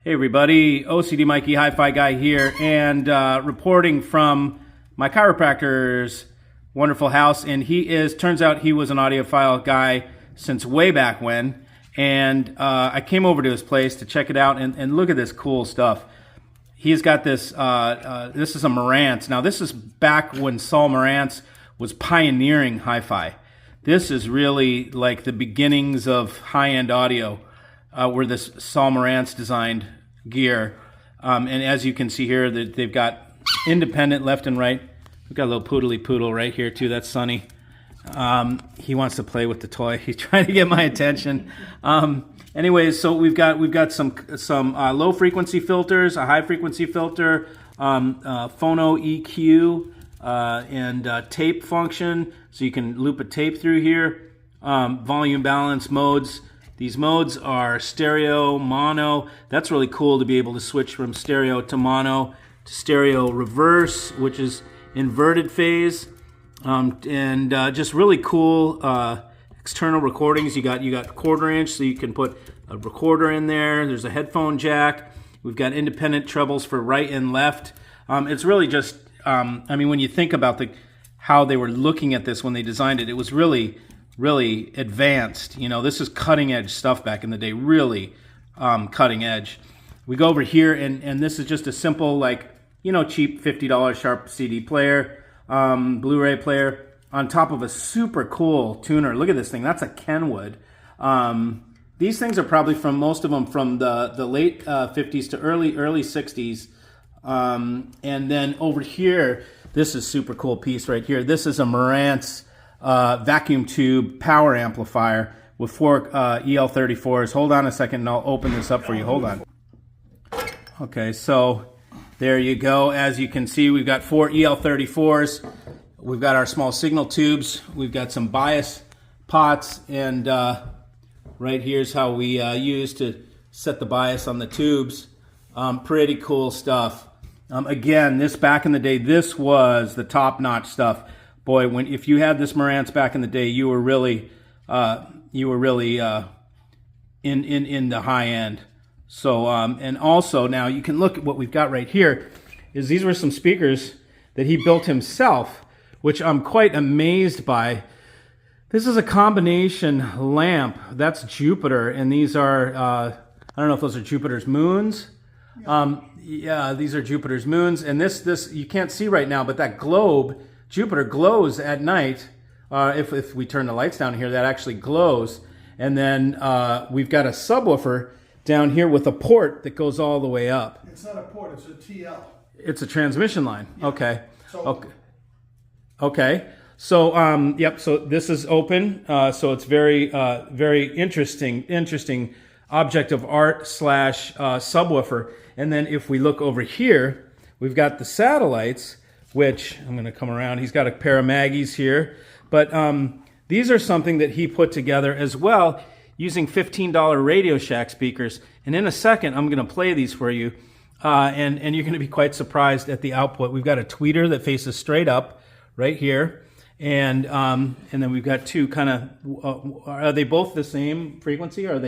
Hey everybody, OCD Mikey Hi-Fi Guy here, and reporting from my chiropractor's wonderful house. And turns out he was an audiophile guy since way back when. And I came over to his place to check it out, and look at this cool stuff. He's got this, this is a Marantz. Now this is back when Saul Marantz was pioneering hi-fi. This is really like the beginnings of high-end audio. Were this Saul Marantz designed gear. And as you can see here, they've got independent left and right. We've got a little poodly poodle right here too. That's Sonny. He wants to play with the toy. He's trying to get my attention. Anyways, so we've got some low frequency filters, a high frequency filter, phono EQ, and tape function, so you can loop a tape through here. Volume balance modes. These modes are stereo, mono. That's really cool to be able to switch from stereo to mono to stereo reverse, which is inverted phase, and just really cool external recordings. You got 1/4 inch, so you can put a recorder in there. There's a headphone jack. We've got independent trebles for right and left. It's really just, I mean, when you think about how they were looking at this when they designed it, it was really advanced. You know, this is cutting edge stuff back in the day, really cutting edge. We go over here, and this is just a simple, like, you know, cheap $50 Sharp CD player, Blu-ray player, on top of a super cool tuner. Look at this thing. That's a Kenwood. These things are probably most of them from the late 50s to early 60s. And then over here, this is super cool piece right here. This is a Marantz vacuum tube power amplifier with 4 EL34s. Hold on a second and I'll open this up for you. Hold on. Okay, so there you go. As you can see, we've got 4 EL34s. We've got our small signal tubes. We've got some bias pots, and right here's how we use to set the bias on the tubes. Pretty cool stuff. Again, this back in the day, this was the top-notch stuff. Boy, if you had this Marantz back in the day, you were really in the high end. So and also now you can look at what we've got right here. These were some speakers that he built himself, which I'm quite amazed by. This is a combination lamp. That's Jupiter, and these are I don't know if those are Jupiter's moons. Yeah, these are Jupiter's moons, and this you can't see right now, but that globe, Jupiter, glows at night. If we turn the lights down here, that actually glows. And then we've got a subwoofer down here with a port that goes all the way up. It's not a port, it's a TL. It's a transmission line. Yeah. Okay. So, okay. So, yep, so this is open. So it's very interesting object of art / subwoofer. And then if we look over here, we've got the satellites, which I'm going to come around. He's got a pair of Maggies here. But these are something that he put together as well using $15 Radio Shack speakers. And in a second, I'm going to play these for you. And you're going to be quite surprised at the output. We've got a tweeter that faces straight up right here. And then we've got two kind of, are they both the same frequency? Or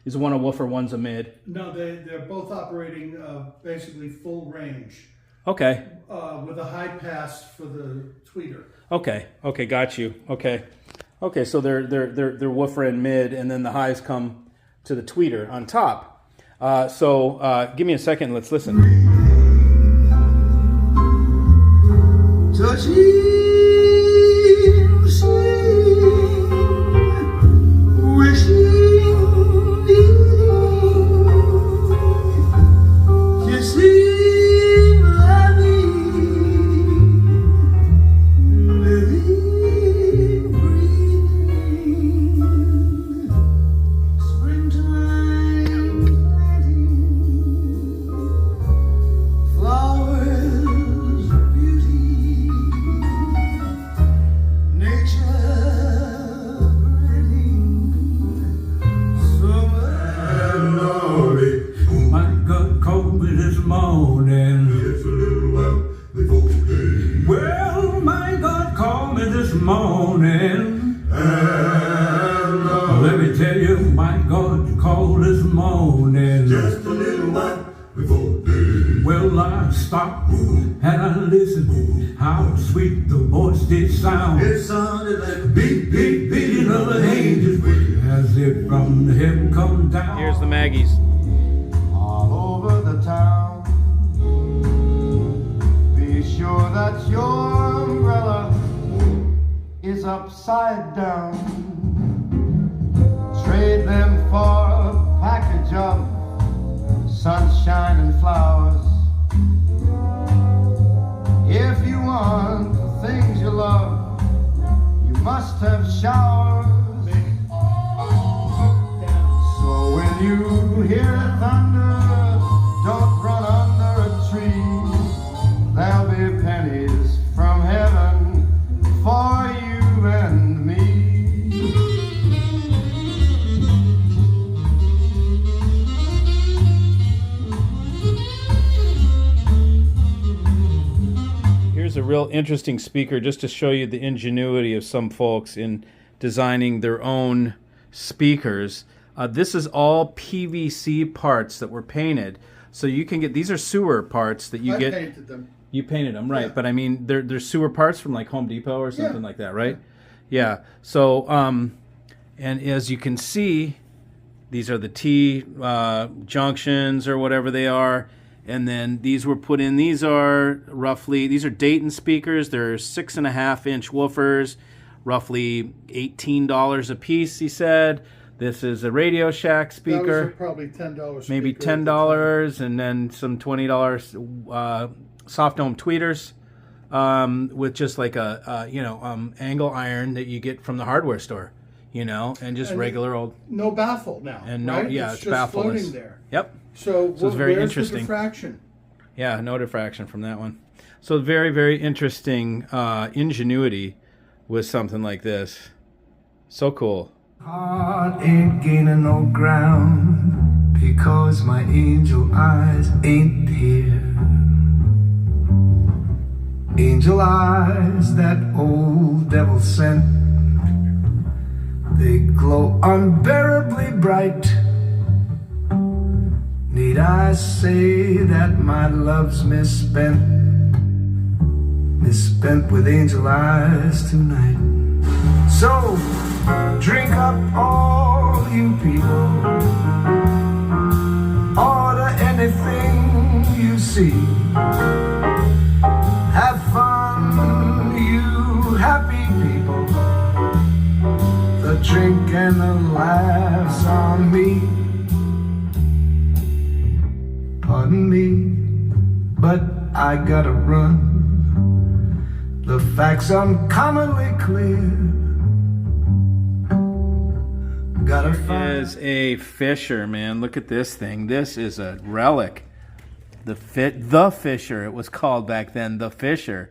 is one a woofer, one's a mid? No, they're both operating basically full range. Okay. With a high pass for the tweeter. Okay. Okay, got you. Okay. Okay, so they're woofer and mid, and then the highs come to the tweeter on top. So give me a second. Let's listen. Touching, sing, wishing, kissing. Well, my God called me this morning, and let me tell you, my God called this morning, just a little while out and I listened, how sweet the voice did sound. It sounded like a beat, beat, beating of the angels as if from heaven come down. Here's the Maggies. All over the town, be sure that your umbrella is upside down. Trade them for a package of sunshine and flowers. If you want the things you love, you must have showers. So when you hear thunder, don't run under a tree. There'll be pennies from heaven for you and me. Here's a real interesting speaker just to show you the ingenuity of some folks in designing their own speakers. This is all PVC parts that were painted. So you can get, these are sewer parts that you I get. painted them. You painted them, right? Yeah. But I mean, they're sewer parts from like Home Depot or something like that, right? Yeah. So, and as you can see, these are the T junctions or whatever they are. And then these were put in. These are roughly, these are Dayton speakers. They're 6.5-inch woofers, roughly $18 a piece, he said. This is a Radio Shack speaker. Those are probably $10. Maybe $10, and then some $20 soft dome tweeters with just like a angle iron that you get from the hardware store, and just regular old. No baffle now. And no, right? yeah, it's it's just baffleless. floating there. Yep. So it's very where's interesting. the diffraction? Yeah, no diffraction from that one. So very, very interesting ingenuity with something like this. So cool. Heart ain't gaining no ground because my angel eyes ain't here. Angel eyes that old devil sent, they glow unbearably bright. Need I say that my love's misspent with angel eyes tonight? So drink up all you people, order anything you see. Have fun, you happy people. The drink and the laughs on me. Pardon me, but I gotta run. The facts uncommonly clear. Gotta find. Is a Fisher, man. Look at this thing. This is a relic. The Fisher, it was called back then, the Fisher.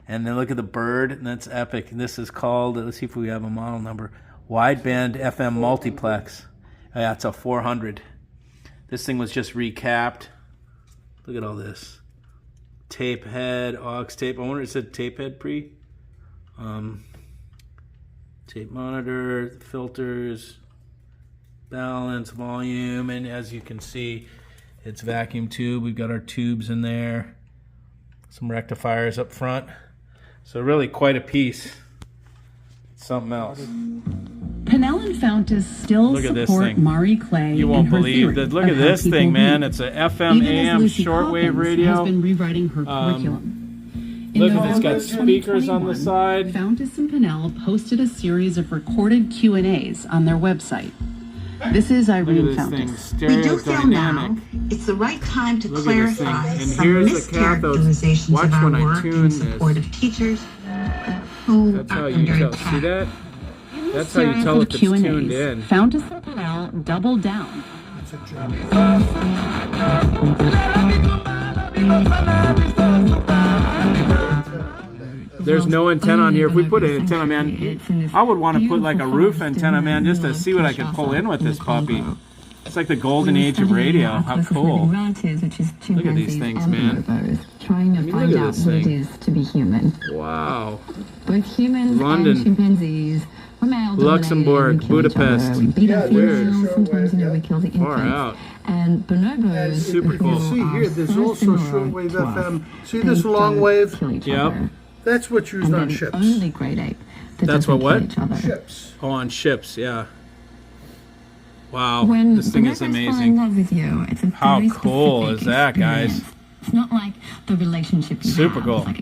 And then look at the bird, and that's epic. This is called, let's see if we have a model number, wideband FM multiplex. Oh, yeah, it's a 400. This thing was just recapped. Look at all this. Tape head, aux tape. I wonder if it said tape head pre. Tape monitor, filters, balance, volume, and as you can see, it's vacuum tube. We've got our tubes in there. Some rectifiers up front. So really quite a piece. Something else. Pennell and Fountas still Look at this support thing. Marie Clay. You won't and her believe theory that. Look of at how this people thing, man. read. It's a FM, Even as AM, Lucy shortwave Hawkins radio. has been rewriting her curriculum. In Look at November it's got speakers on the 2021, side. Fountas and Pennell posted a series of recorded Q&As on their website. This is Look Irene at this thing. Fountas. We do feel now Stereodynamic. it's the right time to Look at this thing. clarify And some here's the cathodes. mischaracterizations Watch of our when I work tune in support this. of teachers who That's how are you under tell. attack. See that? In That's the how you series tell of if it's Q&As, tuned in. Fountas and Pennell doubled down. There's no antenna on here. If we put an antenna, man, I would want to put like a roof antenna, man, just to see what I could pull in with this puppy. It's like the golden age of radio. How cool. Look at these things, man. Trying to I mean, find look at out this what it thing. is to be human. Wow. Both humans London. and chimpanzees Luxembourg, Budapest. We beat our Weird. females, sometimes, you know, we kill the Far infants. out. And bonobos, Super You cool. can see here, there's also shortwave FM. See this long wave? Kill each Yep. other. That's what's used And on then ships. only great ape that That's doesn't what? kill each other. Ships. Oh, on ships, yeah. Wow, When this thing is bonobos fall in amazing. love with you, it's a How very cool specific is that, guys? experience. It's not like the relationship you Super have. cool. It's like